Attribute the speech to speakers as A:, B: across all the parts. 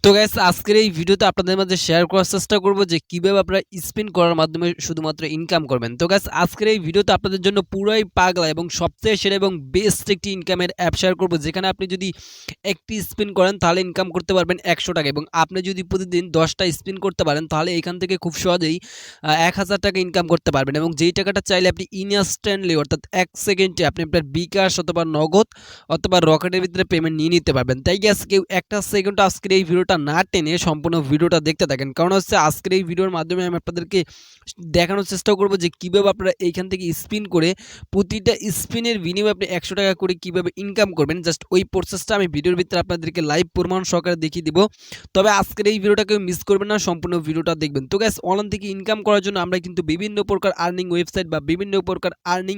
A: তো গাইস আজকের এই ভিডিওতে আপনাদের মাঝে শেয়ার করার চেষ্টা করব যে কিভাবে আপনারা স্পিন করার মাধ্যমে শুধুমাত্র ইনকাম করবেন। তো গাইস আজকের এই ভিডিওতে আপনাদের জন্য পুরোই পাগলা এবং সবচেয়ে সেরা এবং বেস্ট একটি ইনকামের অ্যাপ শেয়ার করব, যেখানে আপনি যদি একটি স্পিন করেন তাহলে ইনকাম করতে পারবেন 100 টাকা, এবং আপনি যদি প্রতিদিন 10টা স্পিন করতে পারেন তাহলে এখান থেকে খুব সহজেই 1000 টাকা ইনকাম করতে পারবেন, এবং যেই টাকাটা চাইলে আপনি ইনস্ট্যান্টলি অর্থাৎ 1 সেকেন্ডে আপনি আপনার বিকাশ অথবা নগদ অথবা রকেটের ভিতরে পেমেন্ট নিয়ে নিতে পারবেন। তাই গ্যাস কেউ একটা সেকেন্ড আজকের এই ভিডিওটা না টেনে সম্পূর্ণ ভিডিওটা দেখতে থাকেন, কারণ হচ্ছে আজকের এই ভিডিওর মাধ্যমে আমি আপনাদেরকে দেখানোর চেষ্টা করব যে কীভাবে আপনারা এইখান থেকে স্পিন করে প্রতিটা স্পিনের বিনিময়ে আপনি 100 টাকা করে কীভাবে ইনকাম করবেন। জাস্ট ওই প্রসেসটা আমি ভিডিওর ভিতরে আপনাদেরকে লাইভ প্রমাণ সহকারে দেখিয়ে দিব। তবে আজকের এই ভিডিওটা কেউ মিস করবেন না, সম্পূর্ণ ভিডিওটা দেখবেন। তো গ্যাস অনলাইন থেকে ইনকাম করার জন্য আমরা কিন্তু বিভিন্ন প্রকার আর্নিং ওয়েবসাইট বা বিভিন্ন প্রকার আর্নিং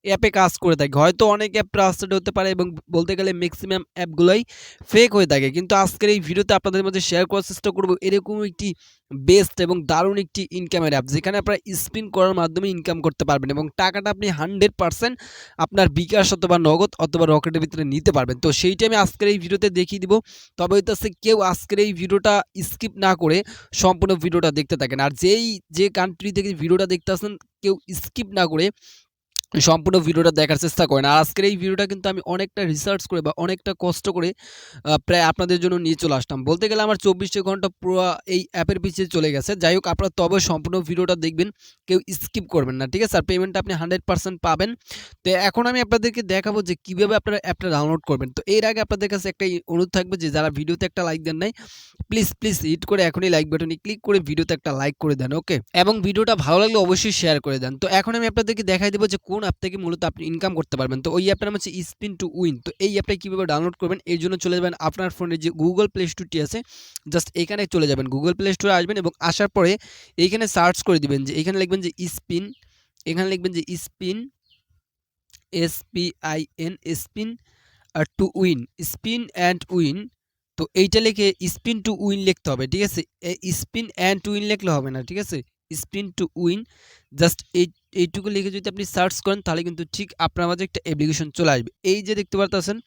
A: অ্যাপে কাজ করে থাকি। হয়তো অনেক অ্যাপ ট্রাস্টেড হতে পারে এবং বলতে গেলে ম্যাক্সিমাম অ্যাপগুলোই ফেক হয়ে থাকে, কিন্তু আজকের এই ভিডিওতে আপনাদের মধ্যে শেয়ার করার চেষ্টা করব এরকম একটি বেস্ট এবং দারুণ একটি ইনকামের অ্যাপ, যেখানে আপনারা স্পিন করার মাধ্যমে ইনকাম করতে পারবেন এবং টাকাটা আপনি 100% আপনার বিকাশ অথবা নগদ অথবা রকেটের ভিতরে নিতে পারবেন। তো সেইটা আমি আজকের এই ভিডিওতে দেখিয়ে দিব। তবে হইতেছে কেউ আজকের এই ভিডিওটা স্কিপ না করে সম্পূর্ণ ভিডিওটা দেখতে থাকেন, আর যে কান্ট্রি থেকে ভিডিওটা দেখতে আসেন কেউ স্কিপ না করে সম্পূর্ণ ভিডিওটা দেখার চেষ্টা করেন। আর আজকের এই ভিডিওটা কিন্তু আমি অনেকটা রিসার্চ করে বা অনেকটা কষ্ট করে প্রায় আপনাদের জন্য নিয়ে চলে আসলাম। বলতে গেলে আমার 24 ঘন্টা পুরো এই অ্যাপের পিছিয়ে চলে গেছে। যাই হোক, আপনারা তবে সম্পূর্ণ ভিডিওটা দেখবেন, কেউ স্কিপ করবেন না, ঠিক আছে? আর পেমেন্টটা আপনি 100% পাবেন। তো এখন আমি আপনাদেরকে দেখাবো যে কীভাবে আপনারা অ্যাপটা ডাউনলোড করবেন। তো এর আগে আপনাদের কাছে একটা অনুরোধ থাকবে যে যারা ভিডিওতে একটা লাইক দেন নাই, প্লিজ হিট করে এখনই লাইক বাটনে ক্লিক করে ভিডিওতে একটা লাইক করে দেন, ওকে? এবং ভিডিওটা ভালো লাগলে অবশ্যই শেয়ার করে দেন। তো এখন আমি আপনাদেরকে দেখাই দেবো যে কোন অ্যাপ থেকে মূলত আপনি ইনকাম করতে পারবেন। তো ওই অ্যাপটার নাম হচ্ছে স্পিন টু উইন। তো এই অ্যাপটা কীভাবে ডাউনলোড করবেন, এর জন্য চলে যাবেন আপনার ফোনে যে গুগল প্লে স্টোরটি আছে, জাস্ট এখানে চলে যাবেন, গুগল প্লে স্টোরে আসবেন এবং আসার পরে এইখানে সার্চ করে দিবেন, যে এখানে লিখবেন যে স্পিন, এখানে লিখবেন যে spin SPIN spin to win, spin and win. তো এইটা লিখে স্পিন টু উইন লিখতে হবে, ঠিক আছে? স্পিন অ্যান্ড উইন লিখলে হবে না, ঠিক আছে? স্পিন টু উইন, জাস্ট এইটুকু লিখে যদি আপনি সার্চ করেন তাহলে কিন্তু ঠিক আপনার মাঝে একটা অ্যাপ্লিকেশন চলে আসবে। এই যে দেখতে পারতেছেন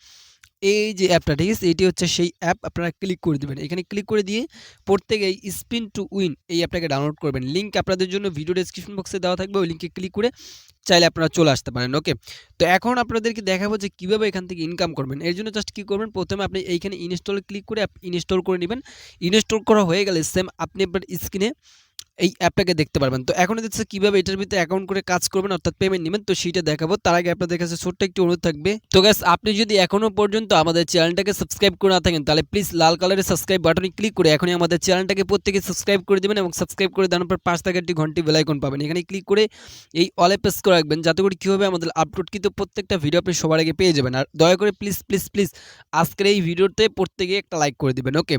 A: এই যে অ্যাপটা, ঠিক আছে? এটি হচ্ছে সেই অ্যাপ। আপনারা ক্লিক করে দিবেন, এখানে ক্লিক করে দিয়ে প্রত্যেকে এই স্পিন টু উইন এই অ্যাপটাকে ডাউনলোড করবেন। লিঙ্ক আপনাদের জন্য ভিডিও ডেসক্রিপশন বক্সে দেওয়া থাকবে, ওই লিঙ্কে ক্লিক করে চাইলে আপনারা চলে আসতে পারেন, ওকে? তো এখন আপনাদেরকে দেখাবো যে কীভাবে এখান থেকে ইনকাম করবেন। এর জন্য জাস্ট কী করবেন, প্রথমে আপনি এইখানে ইনস্টলে ক্লিক করে ইনস্টল করে নেবেন। ইনস্টল করা হয়ে গেলে সেম আপনি আপনার স্ক্রিনে এই অ্যাপটাকে দেখতে পারবেন। তো এখন হচ্ছে কীভাবে এটার ভিতরে অ্যাকাউন্ট করে কাজ করবেন অর্থাৎ পেমেন্ট নেবেন, তো সেইটা দেখাবো। তার আগে আপনাদের কাছে ছোট্ট একটি অনুরোধ থাকবে। তো গাইস আপনি যদি এখনও পর্যন্ত আমাদের চ্যানেলটাকে সাবস্ক্রাইব করে না থাকেন তাহলে প্লিজ লাল কালারের সাবস্ক্রাইব বাটনে ক্লিক করে এখনই আমাদের চ্যানেলটাকে প্রত্যেকে সাবস্ক্রাইব করে দেবেন, এবং সাবস্ক্রাইব করে দেওয়ার পর পাশ থেকে একটি ঘন্টি বেল আইকন পাবেন। এখানে ক্লিক করে এই অলে প্রেস করে রাখবেন, যাতে করে কী হবে আমাদের আপলোডকৃত প্রত্যেকটা ভিডিও আপনি সবার আগে পেয়ে যাবেন। আর দয়া করে প্লিজ আজকের এই ভিডিওতে প্রত্যেকে একটা লাইক করে দিবেন, ওকে?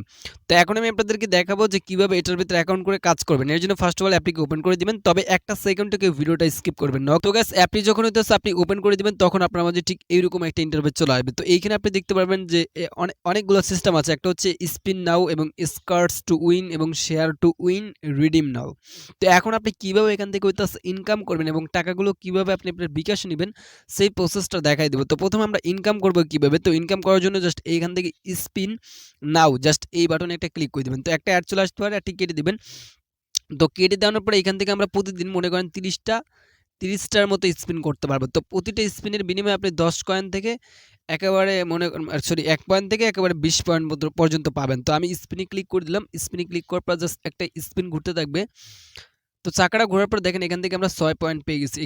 A: তো এখন আমি আপনাদেরকে দেখাবো যে কীভাবে এটার ভিতরে অ্যাকাউন্ট করে কাজ করবেন। এর জন্য ফার্স্ট অফ অল অ্যাপটিকে ওপেন করে দিবেন, তবে একটা সেকেন্ডে কেউ ভিডিওটা স্কিপ করবেন না। তো গাইস অ্যাপটি যখন হইতেছে আপনি ওপেন করে দিবেন তখন আপনার মাঝে ঠিক এইরকম একটা ইন্টারফেস চলে আসবে। তো এইখানে আপনি দেখতে পারবেন যে অনেকগুলো সিস্টেম আছে। একটা হচ্ছে স্পিন নাও এবং স্কার্টস টু উইন এবং শেয়ার টু উইন, রিডিম নাও। তো এখন আপনি কীভাবে এখান থেকে হইতেছে ইনকাম করবেন এবং টাকাগুলো কীভাবে আপনি আপনার বিকাশে নেবেন সেই প্রসেসটা দেখাই দেবো। তো প্রথমে আমরা ইনকাম করবো কীভাবে, তো ইনকাম করার জন্য জাস্ট এইখান থেকে স্পিন নাও জাস্ট এই বাটনে একটা ক্লিক করে দেবেন। তো একটা অ্যাড চলে আসতে পারে, অ্যাডটি কেটে দেবেন। তো কেটে দেওয়ার পরে এখান থেকে আমরা প্রতিদিন মনে করেন 30টার মতো স্পিন করতে পারবো। তো প্রতিটা স্পিনের বিনিময়ে আপনি 10 কয়েন থেকে একেবারে মনে সরি 1 পয়েন্ট থেকে একেবারে 20 পয়েন্ট পর্যন্ত পাবেন। তো আমি স্পিনে ক্লিক করে দিলাম। স্পিনে ক্লিক করার পর জাস্ট একটা স্পিন ঘুরতে থাকবে। তো চাকাটা ঘোরার পর দেখেন এখান থেকে আমরা 6 পয়েন্ট পেয়ে গেছি।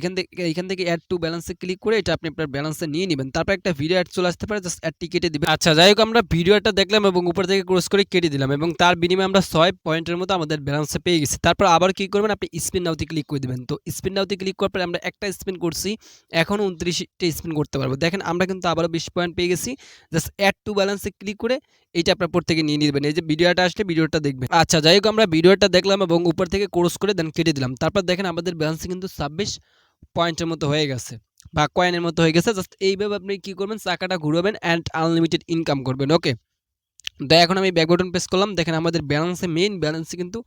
A: এখান থেকে অ্যাড টু ব্যালেন্সে ক্লিক করে এটা আপনি আপনার ব্যালেন্সে নিয়ে নেবেন। তারপর একটা ভিডিও অ্যাড চলে আসতে পারে, জাস্ট অ্যাডটি কেটে দিবেন। আচ্ছা, যাই হোক আমরা ভিডিওটা দেখলাম এবং উপর থেকে ক্রস করে কেটে দিলাম এবং তার বিনিময়ে আমরা 6 পয়েন্টের মতো আমাদের ব্যালেন্সে পেয়ে গেছি। তারপর আবার কি করবেন, আপনি স্পিন নাওতে ক্লিক করে দিবেন। তো স্পিন নাওতে ক্লিক করার পরে আমরা একটা স্পিন করছি, এখন 29টা স্পিন করতে পারবো। দেখেন আমরা কিন্তু আবারও 20 পয়েন্ট পেয়ে গেছি। জাস্ট অ্যাড টু ব্যালেন্সে ক্লিক করে এইটা আপনার প্রত্যেকে নিয়ে নেবেন। এই যে ভিডিওটা আসলে ভিডিওটা দেখবেন। আচ্ছা, যাই হোক আমরা ভিডিওটা দেখলাম এবং উপর থেকে ক্রস করে দেন কেটে দিলাম। তারপর দেখেন আমাদের ব্যালেন্সে কিন্তু 26 পয়েন্টের মতো হয়ে গেছে বা কয়েনের মতো হয়ে গেছে। জাস্ট এইভাবে আপনি কি করবেন, চাকাটা ঘুরাবেন অ্যান্ড আনলিমিটেড ইনকাম করবেন, ওকে? তো এখন আমি ব্যাক বাটন প্রেস করলাম, দেখেন আমাদের ব্যালেন্সে মেইন ব্যালেন্সে কিন্তু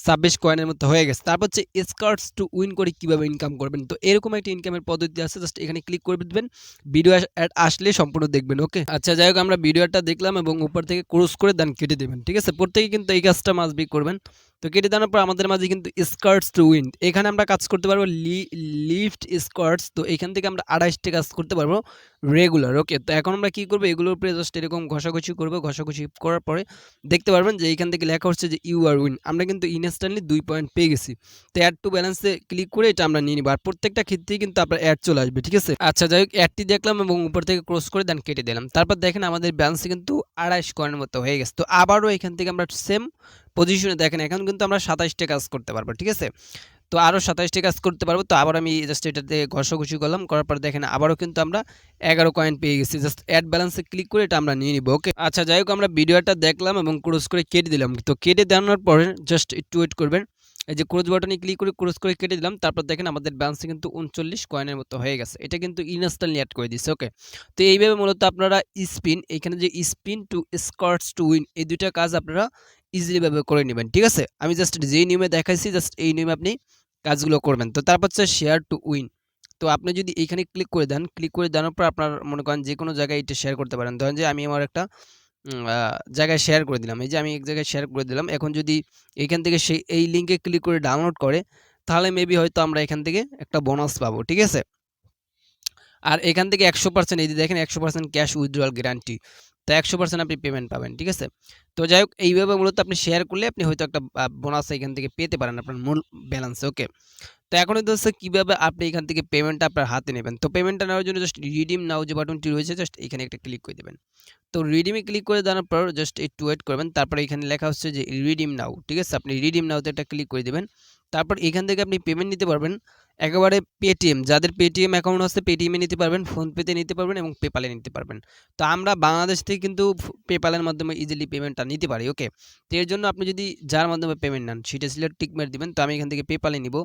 A: 26 কয়েনের মতো হয়ে গেছে। তারপর হচ্ছে স্কার্টস টু উইন করে কিভাবে ইনকাম করবেন, তো এরকম একটা ইনকামের পদ্ধতি আছে, জাস্ট এখানে ক্লিক করে দিবেন, ভিডিও অ্যাড আসলে সম্পূর্ণ দেখবেন। ওকে, আচ্ছা যাই হোক, আমরা ভিডিওটা দেখলাম এবং উপর থেকে ক্রস করে দেন কেটে দেবেন, ঠিক আছে। প্রত্যেকে কিন্তু এই কাজটা মাস্ট বি করবেন। তো কেটে দেওয়ার পর আমাদের মাঝে কিন্তু স্কার্টস টু উইন, এখানে আমরা কাজ করতে পারবো লিফট স্কার্টস, তো এখান থেকে আমরা 28টা কাজ করতে পারবো রেগুলার। ওকে, তো এখন আমরা কি করবো, এগুলোর উপরে জাস্ট এরকম ঘষাঘষি করবো, ঘষাঘষি করার পরে দেখতে পারবেন যে এইখান থেকে লেখা হচ্ছে যে ইউ আর উইন, আমরা কিন্তু ইনস্ট্যান্টলি 2 পয়েন্ট পেয়ে গেছি। তো অ্যাড টু ব্যালেন্সে ক্লিক করে এটা আমরা নিয়ে নিব, আর প্রত্যেকটা ক্ষেত্রেই কিন্তু আপনার অ্যাড চলে আসবে, ঠিক আছে। আচ্ছা যাই হোক, অ্যাডটি দেখলাম এবং উপর থেকে ক্রস করে দেন কেটে দিলাম। তারপর দেখেন আমাদের ব্যালেন্সে কিন্তু 28 কয়েনের মতো হয়ে গেছে। তো আবারও এখান থেকে আমরা সেম পজিশনে দেখেন এখন কিন্তু আমরা 27টা কাজ করতে পারবো, ঠিক আছে। তো আরও 27টি কাজ করতে পারবো। তো আবার আমি জাস্ট এটাতে ঘষাঘষি করলাম, করার পর দেখেন আবারও কিন্তু আমরা 11 কয়েন পেয়ে গেছি। জাস্ট অ্যাড ব্যালেন্সে ক্লিক করে এটা আমরা নিয়ে নিব। ওকে, আচ্ছা যাই হোক, আমরা ভিডিওটা দেখলাম এবং ক্রস করে কেটে দিলাম। তো কেটে দেওয়ার পরে জাস্ট একটু ওয়েট করবেন, এই যে ক্রস বাটনে ক্লিক করে ক্রস করে কেটে দিলাম। তারপর দেখেন আমাদের ব্যালেন্সে কিন্তু 39 কয়েনের মতো হয়ে গেছে, এটা কিন্তু ইনস্ট্যান্টলি অ্যাড করে দিচ্ছে। ওকে, তো এইভাবে মূলত আপনারা স্পিন, এখানে যে spin to skirts to win, এই দুইটা কাজ আপনারা ইজিলি ভাবে করে নেবেন, ঠিক আছে। আমি জাস্ট যেই নিয়মে দেখাইছি জাস্ট এই নিয়মে আপনি কাজগুলো করবেন। তো তারপর হচ্ছে শেয়ার টু উইন, তো আপনি যদি এইখানে ক্লিক করে দেন, ক্লিক করে দেওয়ার পর আপনার মনে করেন যে কোনো জায়গায় এটা শেয়ার করতে পারেন। ধরেন যে আমি আমার একটা জায়গায় শেয়ার করে দিলাম, এই যে আমি এক জায়গায় শেয়ার করে দিলাম। এখন যদি এইখান থেকে সেই এই লিঙ্কে ক্লিক করে ডাউনলোড করে, তাহলে মেবি হয়তো আমরা এখান থেকে একটা বোনাস পাবো, ঠিক আছে। আর এখান থেকে 100%, এই যে দেখেন 100% ক্যাশ উইথড্রয়াল গ্যারান্টি, তো 100% আপনি পেমেন্ট পাবেন, ঠিক আছে। তো যাই হোক, এইভাবে মূলত আপনি শেয়ার করলে আপনি হয়তো একটা বোনাস এখান থেকে পেতে পারেন আপনার মূল ব্যালেন্সে। ওকে, তো এখন হচ্ছে কিভাবে আপনি এখান থেকে পেমেন্টটা আপনার হাতে নেবেন। তো পেমেন্টটা নেওয়ার জন্য জাস্ট রিডিম নাও যে বাটনটি রয়েছে, জাস্ট এখানে একটা ক্লিক করে দেবেন। তো রিডিমে ক্লিক করে দেওয়ার পর জাস্ট একটু ওয়েট করবেন, তারপরে এখানে লেখা হচ্ছে যে রিডিম নাও, ঠিক আছে। আপনি রিডিম নাওতে একটা ক্লিক করে দেবেন। তারপর এখান থেকে আপনি পেমেন্ট নিতে পারবেন একেবারে পেটিএম, যাদের পেটিএম অ্যাকাউন্ট আছে পেটিএমে নিতে পারবেন, ফোনপেতে নিতে পারবেন এবং পেপালে নিতে পারবেন। তো আমরা বাংলাদেশ থেকে কিন্তু পেপালের মাধ্যমে ইজিলি পেমেন্টটা নিতে পারি। ওকে, তো এর জন্য আপনি যদি যার মাধ্যমে পেমেন্ট নেন সেটা সিলেক্ট টিক মেরে দিবেন। তো আমি এখান থেকে পেপালে নিব,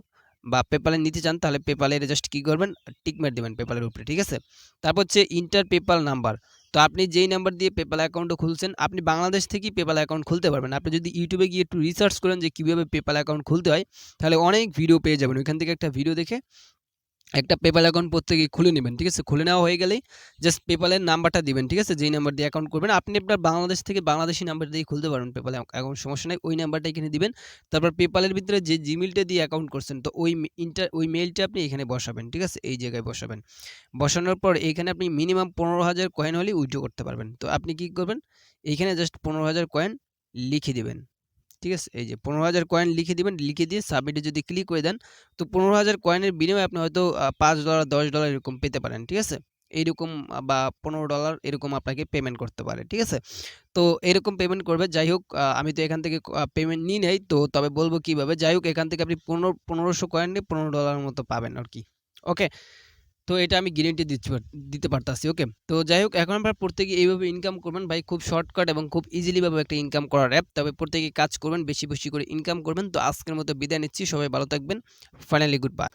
A: বা পেপালে নিতে চান তাহলে পেপালের জাস্ট কী করবেন, টিক মেরে দেবেন পেপালের উপরে, ঠিক আছে। তারপর হচ্ছে ইন্টার পেপাল নাম্বার, তো আপনি যেই নাম্বার দিয়ে পেপাল অ্যাকাউন্টও খুলছেন, আপনি বাংলাদেশ থেকেই পেপাল অ্যাকাউন্ট খুলতে পারবেন। আপনি যদি ইউটিউবে গিয়ে একটু রিসার্চ করেন যে কীভাবে পেপাল অ্যাকাউন্ট খুলতে হয়, তাহলে অনেক ভিডিও পেয়ে যাবেন। ওইখান থেকে একটা ভিডিও দেখে একটা পেপাল অ্যাকাউন্ট প্রত্যেকে খুলে নেবেন, ঠিক আছে। খুলে নেওয়া হয়ে গেলেই জাস্ট পেপালের নাম্বারটা দিবেন, ঠিক আছে। যেই নাম্বার দিয়ে অ্যাকাউন্ট করবেন, আপনি আপনার বাংলাদেশ থেকে বাংলাদেশি নাম্বার দিয়ে খুলতে পারবেন পেপাল অ্যাকাউন্ট, সমস্যা নাই। ওই নাম্বারটা এখানে দিবেন। তারপর পেপালের ভিতরে যে জিমেলটা দিয়ে অ্যাকাউন্ট করছেন, তো ওই মেইলটা আপনি এখানে বসাবেন, ঠিক আছে। এই জায়গায় বসাবেন। বসানোর পর এইখানে আপনি মিনিমাম 15,000 কয়েন হলে উইথড্র করতে পারবেন। তো আপনি কি করবেন, এইখানে জাস্ট 15,000 কয়েন লিখে দিবেন, ঠিক আছে। এই যে 15,000 কয়েন লিখে দিবেন, লিখে দিয়ে সাবমিটে যদি ক্লিক করে দেন, তো 15,000 কয়েনের বিনিময়ে আপনি হয়তো $5 $10 এরকম পেতে পারেন, ঠিক আছে। এইরকম বা $15 এরকম আপনাকে পেমেন্ট করতে পারে, ঠিক আছে। তো এরকম পেমেন্ট করবে। যাই হোক, আমি তো এখান থেকে পেমেন্ট নিই নাই, তো তবে বলবো কিভাবে। যাই হোক, এখান থেকে আপনি 1500 কয়েন নিয়ে $15 মতো পাবেন আর কি। ওকে, তো এটা আমি গ্যারান্টি দিতে পারতাছি। ওকে, তো যাই হোক, এখন আপনারা প্রত্যেকে এইভাবে ইনকাম করবেন ভাই, খুব শর্টকাট এবং খুব ইজিলি ভাবে একটা ইনকাম করার অ্যাপ। তবে প্রত্যেকে কাজ করবেন, বেশি বেশি করে ইনকাম করবেন। তো আজকের মতো বিদায় নিচ্ছি, সবাই ভালো থাকবেন। Finally good bye.